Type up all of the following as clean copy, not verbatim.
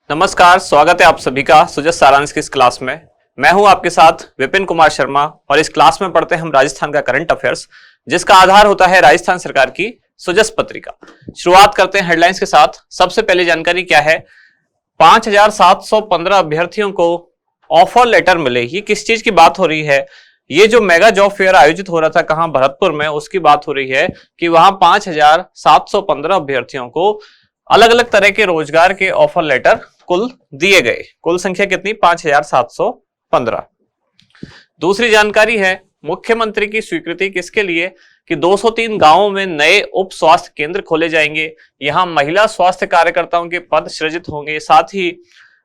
नमस्कार, स्वागत है आप सभी का सुजस सारांश की इस क्लास में। मैं हूं आपके साथ विपिन कुमार शर्मा और इस क्लास में पढ़ते हैं हम राजस्थान का करंट अफेयर्स, जिसका आधार होता है राजस्थान सरकार की सुजस पत्रिका। शुरुआत करते हैं हेडलाइंस के साथ। सबसे पहले जानकारी क्या है, 5,715 अभ्यर्थियों को ऑफर लेटर मिले। ये किस चीज की बात हो रही है? ये जो मेगा जॉब फेयर आयोजित हो रहा था कहां, भरतपुर में, उसकी बात हो रही है कि वहां 5,715 अभ्यर्थियों को अलग अलग तरह के रोजगार के ऑफर लेटर कुल दिए गए। कुल संख्या कितनी? 5,715। दूसरी जानकारी है, मुख्यमंत्री की स्वीकृति किसके लिए कि 203 गांवों में नए उप स्वास्थ्य केंद्र खोले जाएंगे। यहां महिला स्वास्थ्य कार्यकर्ताओं के पद सृजित होंगे। साथ ही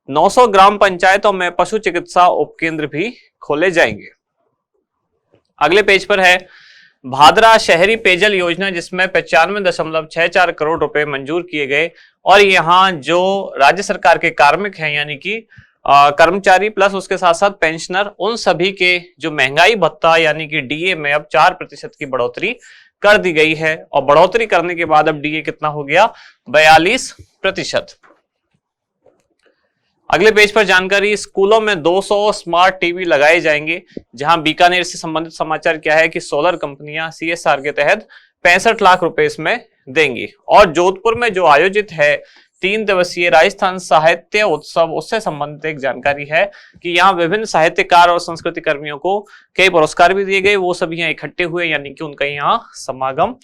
900 ग्राम पंचायतों में पशु चिकित्सा उपकेंद्र भी खोले जाएंगे। अगले पेज पर है भादरा शहरी पेयजल योजना, जिसमें 95.64 करोड़ रुपए मंजूर किए गए। और यहाँ जो राज्य सरकार के कार्मिक हैं, यानी कि कर्मचारी प्लस उसके साथ साथ पेंशनर, उन सभी के जो महंगाई भत्ता यानी कि डीए में अब 4% की बढ़ोतरी कर दी गई है। और बढ़ोतरी करने के बाद अब डीए कितना हो गया? 42%। अगले पेज पर जानकारी, स्कूलों में 200 स्मार्ट टीवी लगाए जाएंगे। जहां बीकानेर से संबंधित समाचार क्या है कि सोलर कंपनियां सीएसआर के तहत 65 लाख रुपए इसमें देंगी। और जोधपुर में जो आयोजित है 3 दिवसीय राजस्थान साहित्य उत्सव, उससे संबंधित एक जानकारी है कि यहाँ विभिन्न साहित्यकार और संस्कृति कर्मियों को कई पुरस्कार भी दिए गए। वो सभी यहाँ इकट्ठे हुए, यानी कि उनका यहाँ समागम।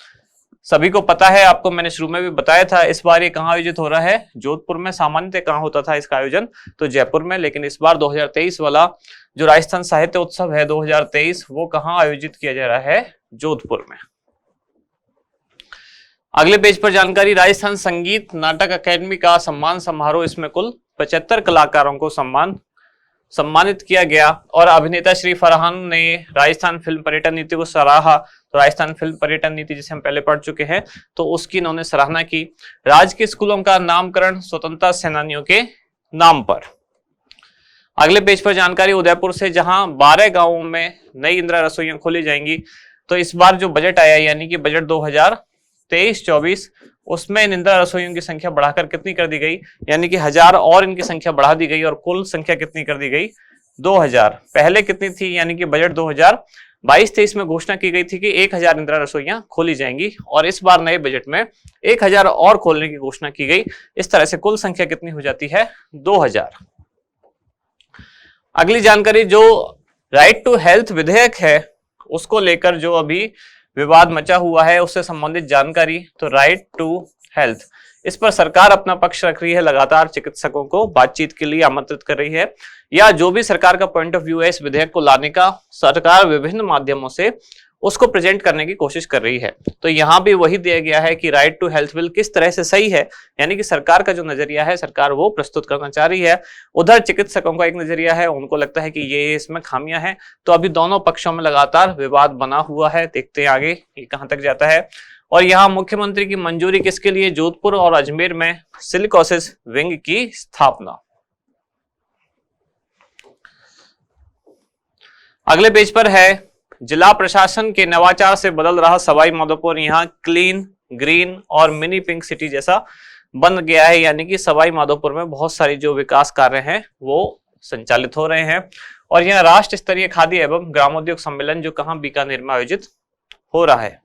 सभी को पता है, आपको मैंने शुरू में भी बताया था, इस बार ये कहाँ आयोजित हो रहा है? जोधपुर में। सामान्यतः कहाँ होता था इसका आयोजन? तो जयपुर में। लेकिन इस बार 2023 वाला जो राजस्थान साहित्य उत्सव है 2023, वो कहाँ आयोजित किया जा रहा है? जोधपुर में। अगले पेज पर जानकारी, राजस्थान संगीत नाटक अकादमी का सम्मान समारोह। इसमें कुल 75 कलाकारों को सम्मानित किया गया। और अभिनेता श्री फरहान ने राजस्थान फिल्म पर्यटन नीति को सराहा। तो राजस्थान फिल्म पर्यटन नीति जिसे हम पहले पढ़ चुके हैं, तो उसकी इन्होंने सराहना की। राजकीय स्कूलों का नामकरण स्वतंत्रता सेनानियों के नाम पर। अगले पेज पर जानकारी उदयपुर से, जहां 12 गांवों में नई इंदिरा रसोइयां खोली जाएंगी। तो इस बार जो बजट आया, यानी कि बजट 2023-24, उसमें इन इंदिरा रसोइयों की संख्या बढ़ाकर कितनी कर दी गई? यानी कि 1000 और इनकी संख्या बढ़ा दी गई। और कुल संख्या कितनी कर दी गई? 2000। पहले कितनी थी? यानी कि बजट 2022-23 में घोषणा की गई थी कि 1000 इंदिरा रसोइयां खोली जाएंगी। और इस बार नए बजट में 1000 और खोलने की घोषणा की गई। इस तरह से कुल संख्या कितनी हो जाती है? 2000। अगली जानकारी, जो राइट टू हेल्थ विधेयक है, उसको लेकर जो अभी विवाद मचा हुआ है, उससे संबंधित जानकारी। तो राइट टू हेल्थ, इस पर सरकार अपना पक्ष रख रही है। लगातार चिकित्सकों को बातचीत के लिए आमंत्रित कर रही है, या जो भी सरकार का पॉइंट ऑफ व्यू है इस विधेयक को लाने का, सरकार विभिन्न माध्यमों से उसको प्रेजेंट करने की कोशिश कर रही है। तो यहाँ भी वही दिया गया है कि राइट टू हेल्थ बिल किस तरह से सही है, यानी कि सरकार का जो नजरिया है, सरकार वो प्रस्तुत करना चाह रही है। उधर चिकित्सकों का एक नजरिया है, उनको लगता है कि ये इसमें खामियां हैं। तो अभी दोनों पक्षों में लगातार विवाद बना हुआ है। देखते हैं आगे ये कहां तक जाता है। और यहाँ मुख्यमंत्री की मंजूरी किसके लिए? जोधपुर और अजमेर में सिलिकोसिस विंग की स्थापना। अगले पेज पर है, जिला प्रशासन के नवाचार से बदल रहा सवाई माधोपुर। यहाँ क्लीन, ग्रीन और मिनी पिंक सिटी जैसा बन गया है। यानी कि सवाई माधोपुर में बहुत सारी जो विकास कार्य हैं वो संचालित हो रहे हैं। और यहाँ राष्ट्र स्तरीय खादी एवं ग्रामोद्योग सम्मेलन जो कहाँ, बीकानेर में आयोजित हो रहा है।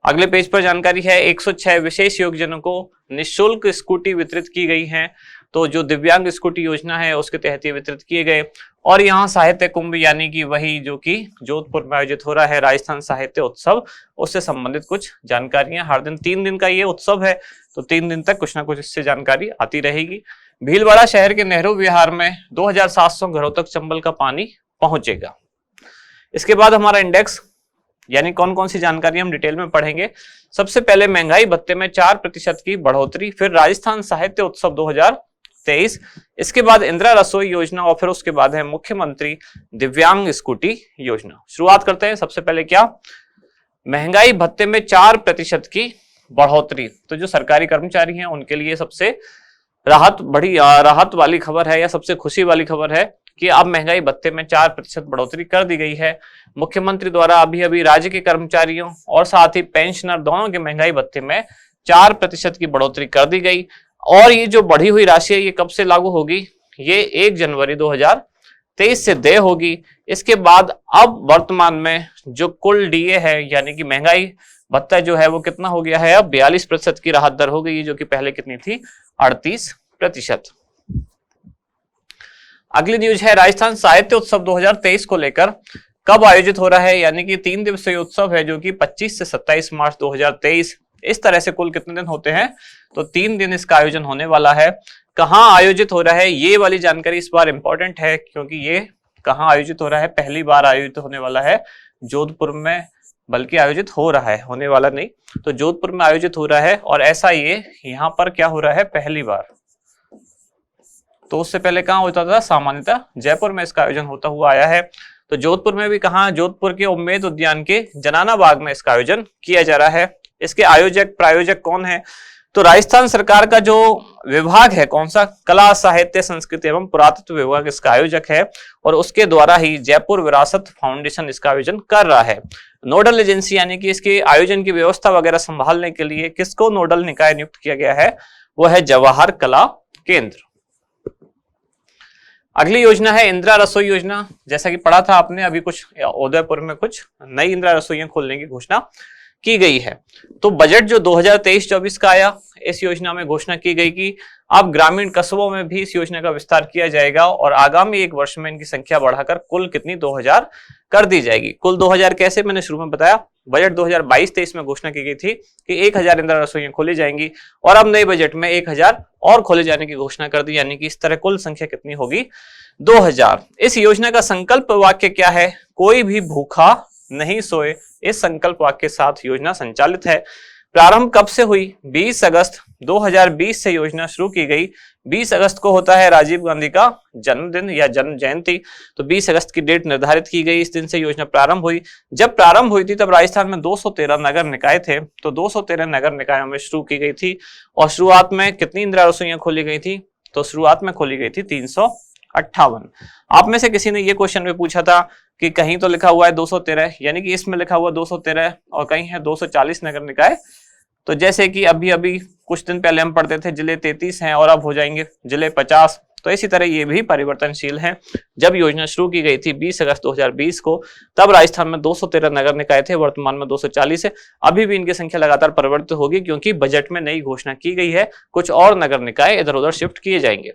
अगले पेज पर जानकारी है, 106 विशेष योगजनों को निःशुल्क स्कूटी वितरित की गई है। तो जो दिव्यांग स्कूटी योजना है उसके तहत ये वितरित किए गए। और यहाँ साहित्य कुंभ, यानी कि वही जो कि जोधपुर में आयोजित हो रहा है राजस्थान साहित्य उत्सव, उससे संबंधित कुछ जानकारियां। हर दिन 3 दिन का ये उत्सव है, तो 3 दिन तक कुछ ना कुछ इससे जानकारी आती रहेगी। भीलवाड़ा शहर के नेहरू विहार में 2700 घरों तक चंबल का पानी पहुंचेगा। इसके बाद हमारा इंडेक्स, यानी कौन कौन सी जानकारी हम डिटेल में पढ़ेंगे। सबसे पहले महंगाई भत्ते में 4% की बढ़ोतरी, फिर राजस्थान साहित्य उत्सव 2023, इसके बाद इंदिरा रसोई योजना, और फिर उसके बाद है मुख्यमंत्री दिव्यांग स्कूटी योजना। शुरुआत करते हैं। सबसे पहले क्या? महंगाई भत्ते में 4% की बढ़ोतरी। तो जो सरकारी कर्मचारी हैं उनके लिए सबसे राहत वाली खबर है, या सबसे खुशी वाली खबर है कि अब महंगाई भत्ते में 4% बढ़ोतरी कर दी गई है। मुख्यमंत्री द्वारा अभी अभी राज्य के कर्मचारियों और साथ ही पेंशनर दोनों के महंगाई भत्ते में 4% की बढ़ोतरी कर दी गई। और ये जो बढ़ी हुई राशि है ये कब से लागू होगी, ये 1 जनवरी 2023 से देय होगी। इसके बाद अब वर्तमान में जो कुल डीए है यानी कि महंगाई भत्ता जो है वो कितना हो गया है, अब 42% की राहत दर हो गई, जो कि पहले कितनी थी, 38%। अगली न्यूज है राजस्थान साहित्य उत्सव 2023 को लेकर कब आयोजित हो रहा है, यानी कि 3 दिवसीय उत्सव है जो कि 25 से 27 मार्च 2023। इस तरह से कुल कितने दिन होते हैं, तो 3 दिन इसका आयोजन होने वाला है। कहां आयोजित हो रहा है ये वाली जानकारी इस बार इंपॉर्टेंट है, क्योंकि ये कहां आयोजित हो रहा है, पहली बार आयोजित होने वाला है जोधपुर में, बल्कि आयोजित हो रहा है, होने वाला नहीं, तो जोधपुर में आयोजित हो रहा है। और ऐसा ये यहां पर क्या हो रहा है, पहली बार। तो उससे पहले कहां होता था, सामान्यतः जयपुर में इसका आयोजन होता हुआ आया है। तो जोधपुर में भी कहां, जोधपुर के उम्मेद उद्यान के जनाना बाग में इसका आयोजन किया जा रहा है। इसके आयोजक प्रायोजक कौन है, तो राजस्थान सरकार का जो विभाग है, कौन सा, कला साहित्य संस्कृति एवं पुरातत्व विभाग इसका आयोजक है, और उसके द्वारा ही जयपुर विरासत फाउंडेशन इसका आयोजन कर रहा है। नोडल एजेंसी यानी कि इसके आयोजन की व्यवस्था वगैरह संभालने के लिए किसको नोडल निकाय नियुक्त किया गया है, वो है जवाहर कला केंद्र। अगली योजना है इंदिरा रसोई योजना। जैसा कि पढ़ा था आपने अभी, कुछ उदयपुर में कुछ नई इंदिरा रसोइयां खोलने की घोषणा की गई है। तो बजट जो 2023-24 का आया, इस योजना में घोषणा की गई कि अब ग्रामीण कस्बों में भी इस योजना का विस्तार किया जाएगा और आगामी 1 वर्ष में इनकी संख्या बढ़ाकर कुल कितनी 2000 कर दी जाएगी। कुल 2000 कैसे, मैंने शुरू में बताया, बजट 2022-23 में घोषणा की गई थी कि 1000 इंदिरा रसोइयां खोली जाएंगी, और अब नए बजट में 1000 और खोले जाने की घोषणा कर दी, यानी कि इस तरह कुल संख्या कितनी होगी, 2000। इस योजना का संकल्प वाक्य क्या है, कोई भी भूखा नहीं सोए, इस संकल्प वाक्य के साथ योजना संचालित है। प्रारंभ कब से हुई, 20 अगस्त 2020 से योजना शुरू की गई। 20 अगस्त को होता है राजीव गांधी का जन्मदिन या जन्म जयंती, तो 20 अगस्त की डेट निर्धारित की गई, इस दिन से योजना प्रारंभ हुई। जब प्रारंभ हुई थी तब राजस्थान में 213 नगर निकाय थे, तो 213 नगर निकायों में शुरू की गई थी। और शुरुआत में कितनी इंदिरा रसोइयां खोली गई थी, तो शुरुआत में खोली गई थी 358। आप में से किसी ने ये क्वेश्चन में पूछा था कि कहीं तो लिखा हुआ है 213, यानी कि इसमें लिखा हुआ 213 और कहीं है 240 नगर निकाय। तो जैसे कि अभी अभी कुछ दिन पहले हम पढ़ते थे जिले 33 हैं और अब हो जाएंगे जिले 50, तो इसी तरह ये भी परिवर्तनशील है। जब योजना शुरू की गई थी 20 अगस्त 2020 को, तब राजस्थान में 213 नगर निकाय थे, वर्तमान में 240 है। अभी भी इनकी संख्या लगातार परिवर्तित होगी, क्योंकि बजट में नई घोषणा की गई है, कुछ और नगर निकाय इधर उधर शिफ्ट किए जाएंगे।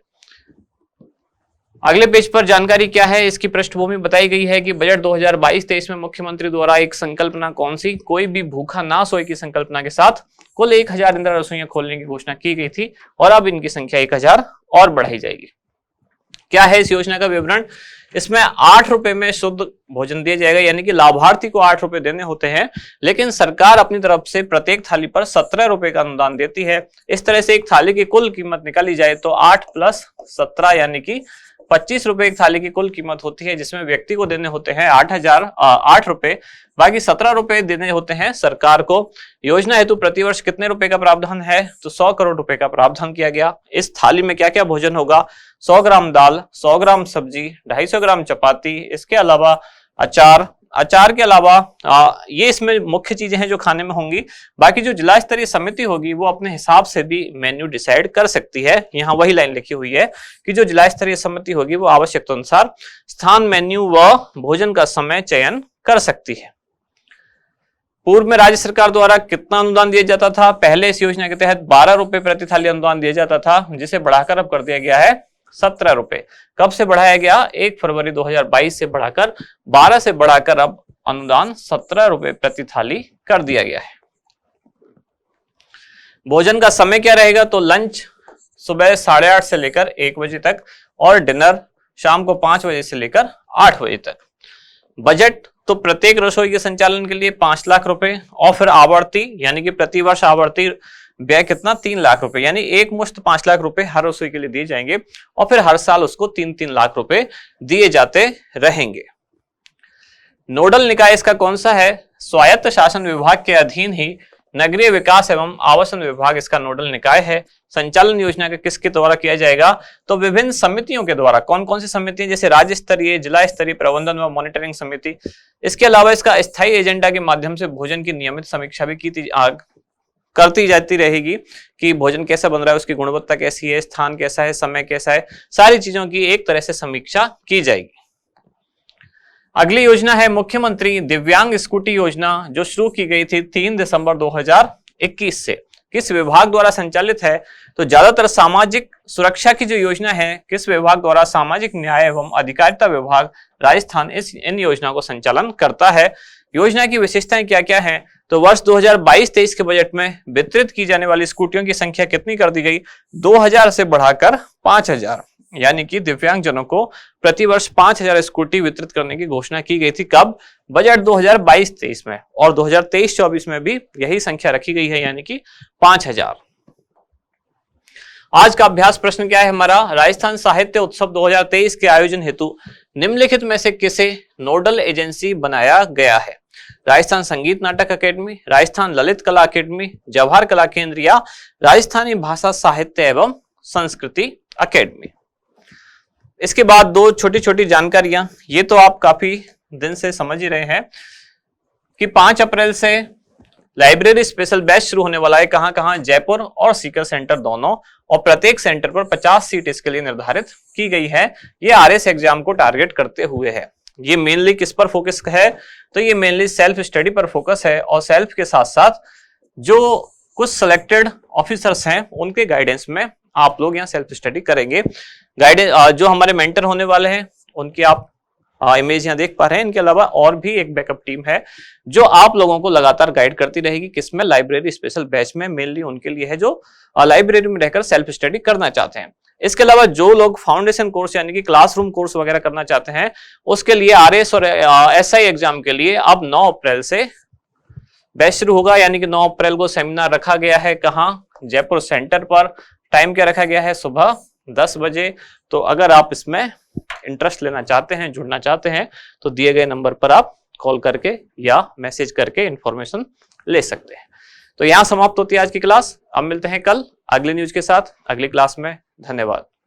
अगले पेज पर जानकारी क्या है, इसकी पृष्ठभूमि बताई गई है कि बजट 2022-23 में मुख्यमंत्री द्वारा एक संकल्पना कौन सी, कोई भी भूखा ना सोए की संकल्पना के साथ कुल 1000 इंदिरा रसोइयां खोलने की घोषणा की गई थी, और अब इनकी संख्या 1000 और बढ़ाई जाएगी। क्या है इस योजना का विवरण, इसमें 8 रुपए में शुद्ध भोजन दिया जाएगा, यानी कि लाभार्थी को 8 रुपए देने होते हैं, लेकिन सरकार अपनी तरफ से प्रत्येक थाली पर 17 रुपए का अनुदान देती है। इस तरह से एक थाली की कुल कीमत निकाली जाए तो 8 + 17 यानी कि 25 रुपए एक थाली की कुल कीमत होती है, जिसमें व्यक्ति को देने होते हैं 8 रुपए, बाकी 17 रुपए देने होते हैं सरकार को। योजना हेतु प्रतिवर्ष कितने रुपए का प्रावधान है, तो 100 करोड़ रुपए का प्रावधान किया गया। इस थाली में क्या क्या भोजन होगा, 100 ग्राम दाल, 100 ग्राम सब्जी, 250 ग्राम चपाती, इसके अलावा अचार के अलावा ये इसमें मुख्य चीजें हैं जो खाने में होंगी। बाकी जो जिला स्तरीय समिति होगी वो अपने हिसाब से भी मेन्यू डिसाइड कर सकती है। यहाँ वही लाइन लिखी हुई है कि जो जिला स्तरीय समिति होगी वो आवश्यकता अनुसार स्थान, मेन्यू व भोजन का समय चयन कर सकती है। पूर्व में राज्य सरकार द्वारा कितना अनुदान दिया जाता था, पहले इस योजना के तहत 12 रुपए प्रति थाली अनुदान दिया जाता था, जिसे बढ़ाकर अब कर दिया गया है 17 रुपए। कब से बढ़ाया गया, 1 फरवरी 2022 से बढ़ाकर 12 से बढ़ाकर अब अनुदान 17 रुपए प्रति थाली कर दिया गया है। भोजन का समय क्या रहेगा, तो लंच सुबह 8:30 से लेकर 1 बजे तक और डिनर शाम को 5 बजे से लेकर 8 बजे तक। बजट तो प्रत्येक रसोई के संचालन के लिए 5 लाख रुपए, और फिर आवर्ती यानी कि प्रतिवर्ष आवर्ती व्यय कितना, 3 लाख रुपए, यानी एक मुश्त 5 लाख रुपए हर रसोई के लिए दिए जाएंगे, और फिर हर साल उसको 3-3 लाख रुपए दिए जाते रहेंगे। नोडल निकाय इसका कौन सा है, स्वायत्त शासन विभाग के अधीन ही नगरीय विकास एवं आवासन विभाग इसका नोडल निकाय है। संचालन योजना का किसके द्वारा किया जाएगा, तो विभिन्न समितियों के द्वारा। कौन कौन सी समितियां, जैसे राज्य स्तरीय, जिला स्तरीय प्रबंधन व मॉनिटरिंग समिति। इसके अलावा इसका स्थायी एजेंडा के माध्यम से भोजन की नियमित समीक्षा भी करती जाती रहेगी कि भोजन कैसा बन रहा है, उसकी गुणवत्ता कैसी है, स्थान कैसा है, समय कैसा है, सारी चीजों की एक तरह से समीक्षा की जाएगी। अगली योजना है मुख्यमंत्री दिव्यांग स्कूटी योजना, जो शुरू की गई थी 3 दिसंबर 2021 से। किस विभाग द्वारा संचालित है? तो ज्यादातर सामाजिक सुरक्षा की जो योजना है, किस विभाग द्वारा? सामाजिक न्याय एवं अधिकारिता विभाग राजस्थान इन योजना को संचालन करता है। योजना की विशेषताएं क्या क्या हैं? तो वर्ष 2022-23 के बजट में वितरित की जाने वाली स्कूटियों की संख्या कितनी कर दी गई? 2000 से बढ़ाकर 5000, यानी कि दिव्यांगजनों को प्रतिवर्ष 5000 स्कूटी वितरित करने की घोषणा की गई थी। कब? बजट 2022-23 में। और 2023-24 में भी यही संख्या रखी गई है, यानी कि 5000। आज का अभ्यास प्रश्न क्या है हमारा? राजस्थान साहित्य उत्सव 2023 के आयोजन हेतु निम्नलिखित में से किसे नोडल एजेंसी बनाया गया है? राजस्थान संगीत नाटक अकेडमी, राजस्थान ललित कला अकेडमी, जवाहर कला केंद्र या राजस्थानी भाषा साहित्य एवं संस्कृति अकेडमी। इसके बाद दो छोटी छोटी जानकारियां, ये तो आप काफी दिन से समझ ही रहे हैं कि 5 अप्रैल से लाइब्रेरी स्पेशल बैच शुरू होने वाला है। कहां कहां? जयपुर और सीकर सेंटर दोनों, और प्रत्येक सेंटर पर 50 सीट इसके लिए निर्धारित की गई है। ये आरएस एग्जाम को टारगेट करते हुए है। ये मेनली किस पर फोकस है? तो ये मेनली सेल्फ स्टडी पर फोकस है, और सेल्फ के साथ साथ जो कुछ सिलेक्टेड ऑफिसर्स हैं उनके गाइडेंस में आप लोग यहाँ सेल्फ स्टडी करेंगे। गाइडेंस जो हमारे मेंटर होने वाले हैं उनकी आप इमेज यहाँ देख पा रहे हैं। इनके अलावा और भी एक बैकअप टीम है जो आप लोगों को लगातार गाइड करती रहेगी। किसमें? लाइब्रेरी स्पेशल बैच में। मेनली उनके लिए है जो लाइब्रेरी में रहकर सेल्फ स्टडी करना चाहते हैं। इसके अलावा जो लोग फाउंडेशन कोर्स यानी कि क्लासरूम कोर्स वगैरह करना चाहते हैं, उसके लिए आरएस और एसआई एग्जाम के लिए अब 9 अप्रैल से बैच शुरू होगा। यानी कि 9 अप्रैल को सेमिनार रखा गया है। कहाँ? जयपुर सेंटर पर। टाइम क्या रखा गया है? सुबह 10 बजे। तो अगर आप इसमें इंटरेस्ट लेना चाहते हैं, जुड़ना चाहते हैं, तो दिए गए नंबर पर आप कॉल करके या मैसेज करके इंफॉर्मेशन ले सकते हैं। तो यहां समाप्त होती है आज की क्लास। अब मिलते हैं कल अगली न्यूज के साथ अगली क्लास में। धन्यवाद।